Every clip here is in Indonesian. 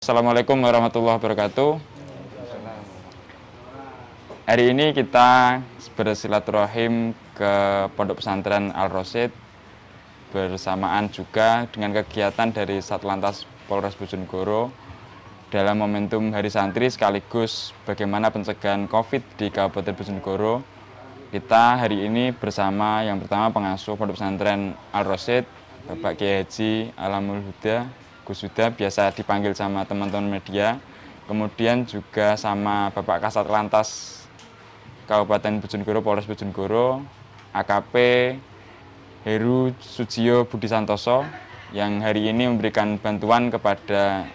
Assalamualaikum warahmatullahi wabarakatuh. Hari ini kita bersilaturahim ke Pondok Pesantren Al-Rasyid bersamaan juga dengan kegiatan dari Satlantas Polres Bojonegoro dalam momentum Hari Santri sekaligus bagaimana pencegahan COVID di Kabupaten Bojonegoro. Kita hari ini bersama yang pertama pengasuh Pondok Pesantren Al-Rasyid, Bapak Kiai Haji Alamul Huda, Gus Huda, biasa dipanggil sama teman-teman media. Kemudian juga sama Bapak Kasat Lantas Kabupaten Bojonegoro, Polres Bojonegoro, AKP Heru Sujiyo Budi Santoso, yang hari ini memberikan bantuan kepada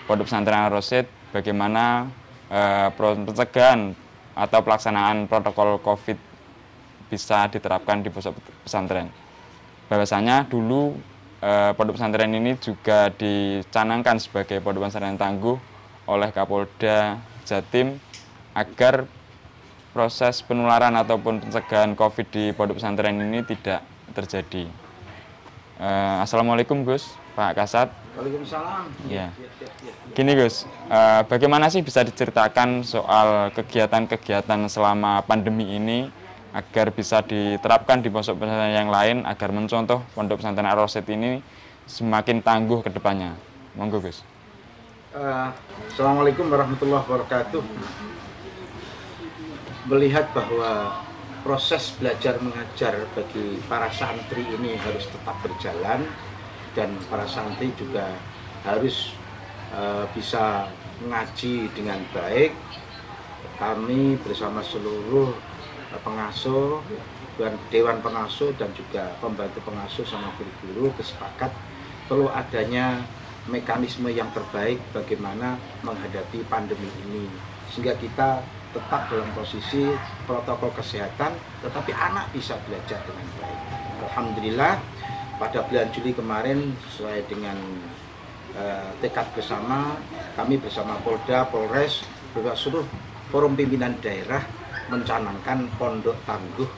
Pondok Pesantren Al-Rasyid bagaimana pencegahan atau pelaksanaan protokol COVID bisa diterapkan di pesantren. Bahwasanya dulu Pondok Pesantren ini juga dicanangkan sebagai Pondok Pesantren Tangguh oleh Kapolda Jatim agar proses penularan ataupun pencegahan COVID di Pondok Pesantren ini tidak terjadi. Assalamualaikum Gus, Pak Kasat. Waalaikumsalam. Ya. Gini Gus, bagaimana sih bisa diceritakan soal kegiatan-kegiatan selama pandemi ini agar bisa diterapkan di pondok pesantren yang lain agar mencontoh Pondok Pesantren Al-Rasyid ini semakin tangguh ke depannya. Monggo Gus. Assalamualaikum warahmatullahi wabarakatuh. Melihat bahwa proses belajar mengajar bagi para santri ini harus tetap berjalan dan para santri juga harus bisa mengaji dengan baik, kami bersama seluruh pengasuh dan dewan pengasuh dan juga pembantu pengasuh sama guru-guru bersepakat perlu adanya mekanisme yang terbaik bagaimana menghadapi pandemi ini sehingga kita tetap dalam posisi protokol kesehatan tetapi anak bisa belajar dengan baik. Alhamdulillah pada bulan Juli kemarin sesuai dengan tekad bersama kami bersama Polda, Polres, beberapa seluruh forum pimpinan daerah mencanangkan pondok tangguh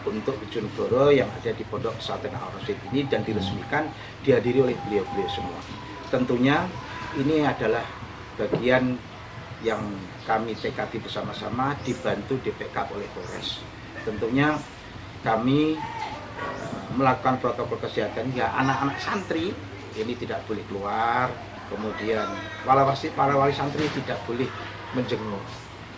untuk Bojonegoro yang ada di Pondok Pesantren Al-Rasyid ini dan diresmikan dihadiri oleh beliau-beliau semua. Tentunya ini adalah bagian yang kami tekadi bersama-sama dibantu DPK oleh Polres. Tentunya kami melakukan protokol kesehatan ya anak-anak santri ini tidak boleh keluar, kemudian para wali santri tidak boleh menjenguk.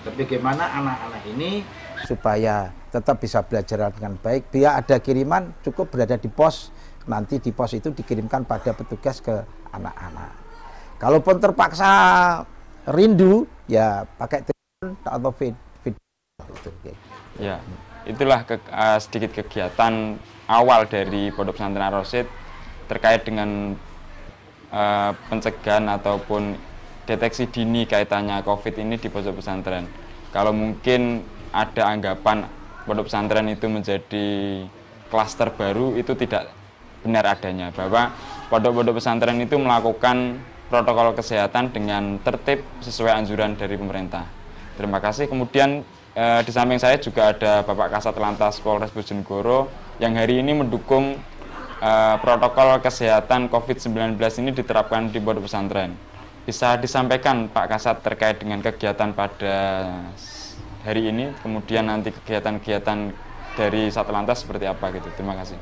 Tapi bagaimana anak-anak ini supaya tetap bisa belajar dengan baik, bila ada kiriman cukup berada di pos, nanti di pos itu dikirimkan pada petugas ke anak-anak. Kalaupun terpaksa rindu, ya pakai telepon atau video. Ya, itulah sedikit kegiatan awal dari Pondok Pesantren Al-Rasyid terkait dengan pencegahan ataupun deteksi dini kaitannya COVID ini di pondok pesantren. Kalau mungkin ada anggapan pondok pesantren itu menjadi klaster baru, itu tidak benar adanya, bahwa pondok-pondok pesantren itu melakukan protokol kesehatan dengan tertib sesuai anjuran dari pemerintah. Terima kasih. Kemudian di samping saya juga ada Bapak Kasat Lantas Polres Bojonegoro yang hari ini mendukung protokol kesehatan COVID-19 ini diterapkan di pondok pesantren. Bisa disampaikan Pak Kasat terkait dengan kegiatan pada hari ini, kemudian nanti kegiatan-kegiatan dari Satlantas seperti apa gitu. Terima kasih.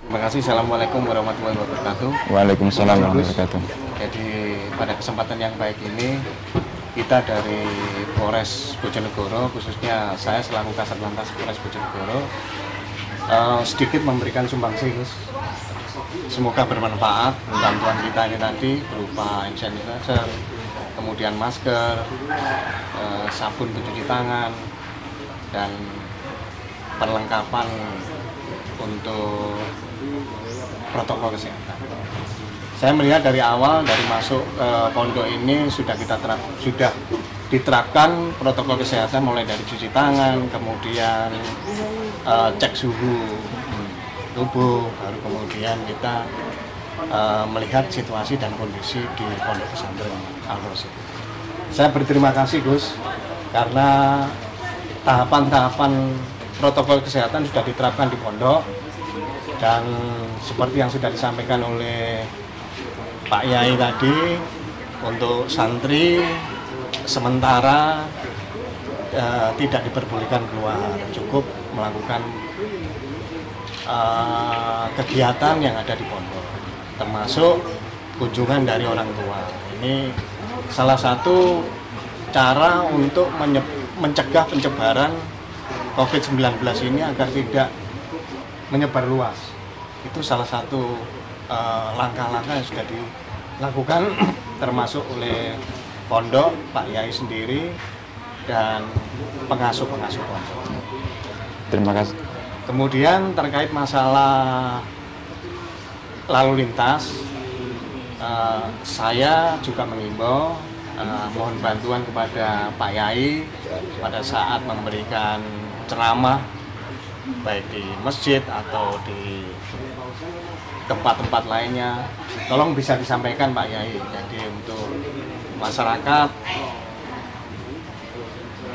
Terima kasih. Assalamualaikum warahmatullahi wabarakatuh. Waalaikumsalam warahmatullahi wabarakatuh. Jadi pada kesempatan yang baik ini kita dari Polres Bojonegoro, khususnya saya selaku Kasat Lantas Polres Bojonegoro, sedikit memberikan sumbangsi, Gus. Semoga bermanfaat bantuan kita ini tadi berupa hand sanitizer, kemudian masker, sabun pencuci tangan, dan perlengkapan untuk protokol kesehatan. Saya melihat dari awal, dari masuk pondok ini sudah diterapkan protokol kesehatan mulai dari cuci tangan, kemudian cek suhu tubuh, baru kemudian kita melihat situasi dan kondisi di Pondok Pesantren Al-Rasyid. Saya berterima kasih Gus karena tahapan-tahapan protokol kesehatan sudah diterapkan di pondok dan seperti yang sudah disampaikan oleh Pak Yai tadi untuk santri sementara tidak diperbolehkan keluar, cukup melakukan kegiatan yang ada di pondok, termasuk kunjungan dari orang tua. Ini salah satu cara untuk mencegah penyebaran COVID-19 ini agar tidak menyebar luas. Itu salah satu langkah-langkah yang sudah dilakukan termasuk oleh pondok, Pak Yai sendiri, dan pengasuh-pengasuh pondok. Terima kasih. Kemudian terkait masalah lalu lintas, saya juga mengimbau mohon bantuan kepada Pak Yai pada saat memberikan ceramah baik di masjid atau di tempat-tempat lainnya, tolong bisa disampaikan Pak Yai. Jadi untuk masyarakat,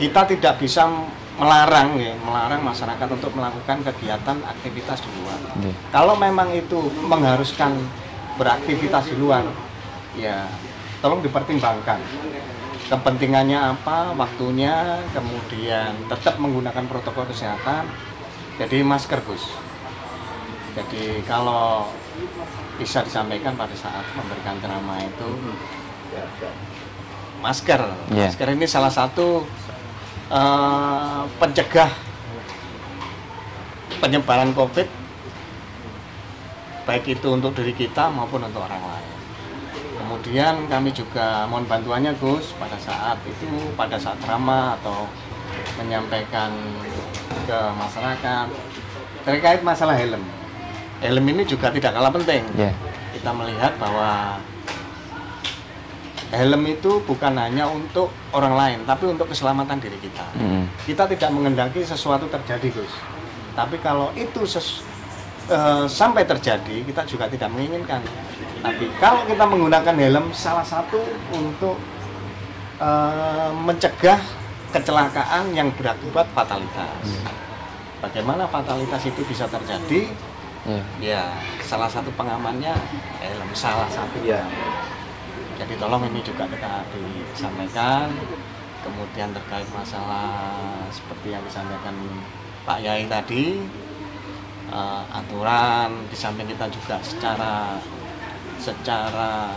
kita tidak bisa melarang masyarakat untuk melakukan kegiatan aktivitas di luar. Kalau memang itu mengharuskan beraktivitas di luar, ya tolong dipertimbangkan kepentingannya apa, waktunya, kemudian tetap menggunakan protokol kesehatan. Jadi masker, Gus. Jadi kalau bisa disampaikan pada saat memberikan ceramah itu, masker. Masker ini salah satu pencegah penyebaran COVID, baik itu untuk diri kita maupun untuk orang lain. Kemudian kami juga mohon bantuannya, Gus, pada saat ceramah atau menyampaikan ke masyarakat terkait masalah helm. Helm ini juga tidak kalah penting. Kita melihat bahwa helm itu bukan hanya untuk orang lain, tapi untuk keselamatan diri kita. Kita tidak menghendaki sesuatu terjadi, Gus. Tapi kalau itu sampai terjadi, kita juga tidak menginginkan. Tapi kalau kita menggunakan helm, salah satu untuk mencegah kecelakaan yang berakibat fatalitas. Bagaimana fatalitas itu bisa terjadi? Ya, salah satu pengamannya helm, salah satu. Jadi tolong ini juga kita disampaikan. Kemudian terkait masalah seperti yang disampaikan Pak Yai tadi, aturan di samping kita juga secara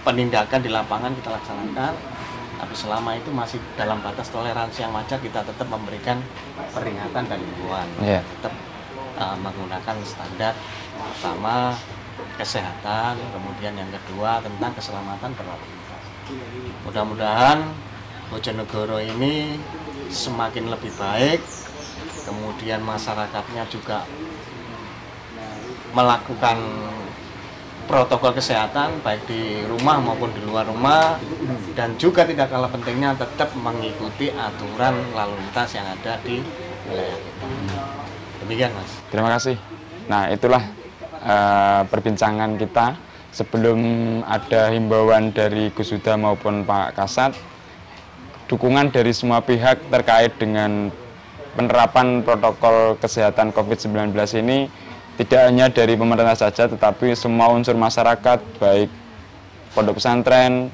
penindakan di lapangan kita laksanakan, tapi selama itu masih dalam batas toleransi yang wajar, kita tetap memberikan peringatan dan himbauan. Tetap menggunakan standar pertama kesehatan, kemudian yang kedua tentang keselamatan berlalu lintas. Mudah-mudahan Bojonegoro ini semakin lebih baik, kemudian masyarakatnya juga melakukan protokol kesehatan baik di rumah maupun di luar rumah, dan juga tidak kalah pentingnya tetap mengikuti aturan lalu lintas yang ada di wilayah kita. Demikian, Mas. Terima kasih. Nah, itulah perbincangan kita. Sebelum ada himbauan dari Gus Huda maupun Pak Kasat, dukungan dari semua pihak terkait dengan penerapan protokol kesehatan COVID-19 ini tidak hanya dari pemerintah saja, tetapi semua unsur masyarakat, baik pondok pesantren,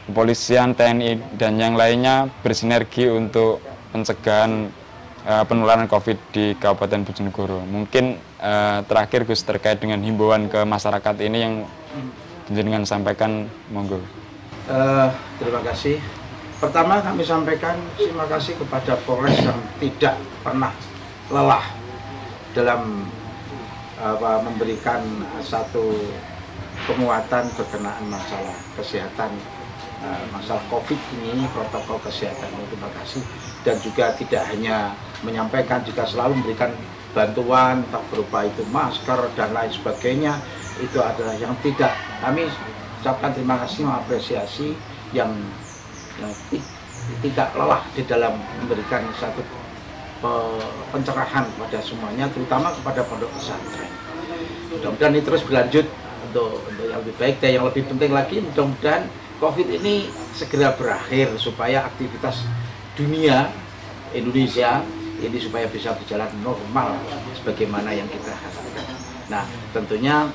kepolisian, TNI, dan yang lainnya bersinergi untuk pencegahan penularan COVID di Kabupaten Bojonegoro. Mungkin terakhir, Gus, terkait dengan himbauan ke masyarakat ini yang jenengan sampaikan, monggo. Terima kasih. Pertama kami sampaikan terima kasih kepada Polres yang tidak pernah lelah dalam memberikan satu penguatan berkenaan masalah kesehatan, masalah COVID ini, protokol kesehatan. Terima kasih. Dan juga tidak hanya menyampaikan, juga selalu memberikan bantuan berupa itu masker dan lain sebagainya. Itu adalah yang tidak kami ucapkan terima kasih, mengapresiasi yang tidak lelah di dalam memberikan satu pencerahan kepada semuanya, terutama kepada pondok pesantren. Mudah-mudahan ini terus berlanjut untuk yang lebih baik, dan yang lebih penting lagi mudah-mudahan COVID ini segera berakhir supaya aktivitas dunia Indonesia ini supaya bisa berjalan normal sebagaimana yang kita harapkan. Nah, tentunya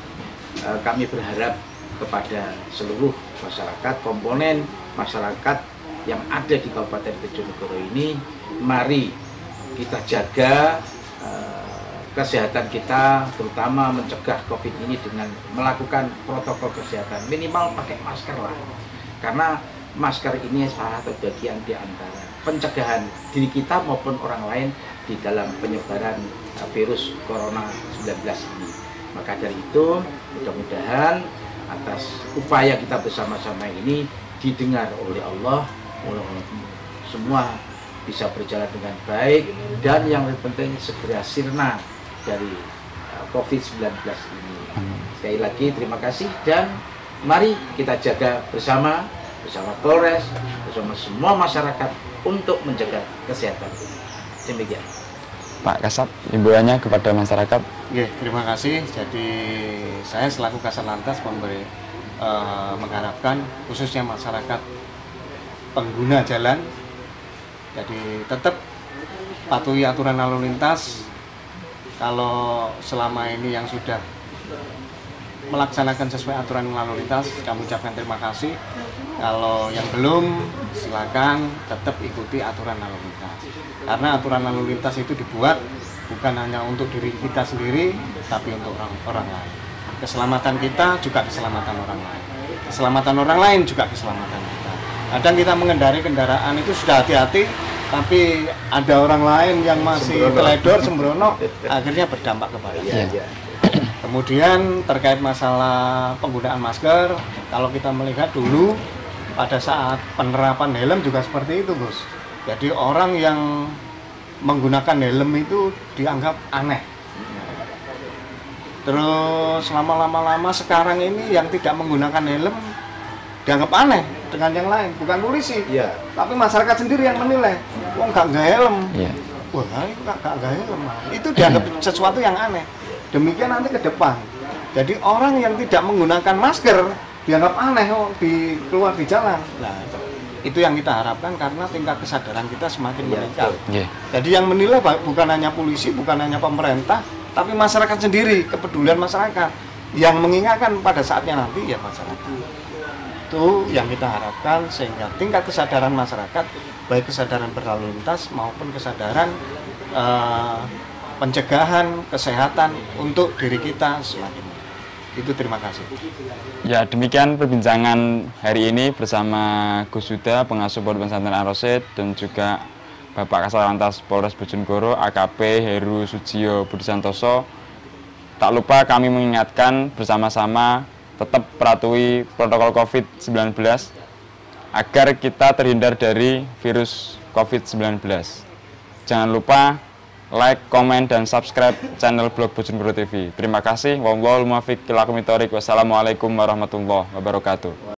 kami berharap kepada seluruh masyarakat, komponen masyarakat yang ada di Kabupaten Bojonegoro ini, mari kita jaga kesehatan kita, terutama mencegah COVID ini dengan melakukan protokol kesehatan, minimal pakai masker lah, karena masker ini salah satu bagian di antara pencegahan diri kita maupun orang lain di dalam penyebaran virus Corona 19 ini. Maka dari itu, mudah-mudahan atas upaya kita bersama-sama ini didengar oleh Allah, semua bisa berjalan dengan baik, dan yang lebih penting segera sirna dari COVID-19 ini. Sekali lagi terima kasih, dan mari kita jaga bersama Polres, bersama semua masyarakat untuk menjaga kesehatan. Demikian. Pak Kasat, himbauannya kepada masyarakat. Terima kasih. Jadi saya selaku Kasat Lantas mengharapkan khususnya masyarakat pengguna jalan, jadi tetap patuhi aturan lalu lintas. Kalau selama ini yang sudah melaksanakan sesuai aturan lalu lintas, kami ucapkan terima kasih. Kalau yang belum, silakan tetap ikuti aturan lalu lintas. Karena aturan lalu lintas itu dibuat bukan hanya untuk diri kita sendiri, tapi untuk orang lain. Keselamatan kita juga keselamatan orang lain. Keselamatan orang lain juga keselamatan kita. Kadang kita mengendarai kendaraan itu sudah hati-hati, tapi ada orang lain yang masih teledor, sembrono, akhirnya berdampak kepada kita. Kemudian terkait masalah penggunaan masker, kalau kita melihat dulu pada saat penerapan helm juga seperti itu, Gus. Jadi orang yang menggunakan helm itu dianggap aneh. Terus lama-lama sekarang ini yang tidak menggunakan helm dianggap aneh dengan yang lain, bukan polisi, tapi masyarakat sendiri yang menilai. Wong nggak helm, wah nggak helm, itu dianggap sesuatu yang aneh. Demikian nanti ke depan. Jadi orang yang tidak menggunakan masker dianggap aneh keluar di jalan. Nah, itu yang kita harapkan karena tingkat kesadaran kita semakin meningkat. Jadi yang menilai bukan hanya polisi, bukan hanya pemerintah, tapi masyarakat sendiri, kepedulian masyarakat. Yang mengingatkan pada saatnya nanti ya masyarakat. Itu yang kita harapkan sehingga tingkat kesadaran masyarakat, baik kesadaran berlalu lintas maupun kesadaran pencegahan kesehatan untuk diri kita semakin. Itu terima kasih. Ya, demikian perbincangan hari ini bersama Gus Huda, pengasuh Pondok Pesantren Al-Rasyid, dan juga Bapak Kasat Lantas Polres Bojonegoro AKP Heru Sujiyo Budi Santoso. Tak lupa kami mengingatkan bersama-sama tetap patuhi protokol COVID-19 agar kita terhindar dari virus COVID-19. Jangan lupa like, komen, dan subscribe channel blog Bojonegoro TV. Terima kasih. Wassalamualaikum warahmatullahi wabarakatuh.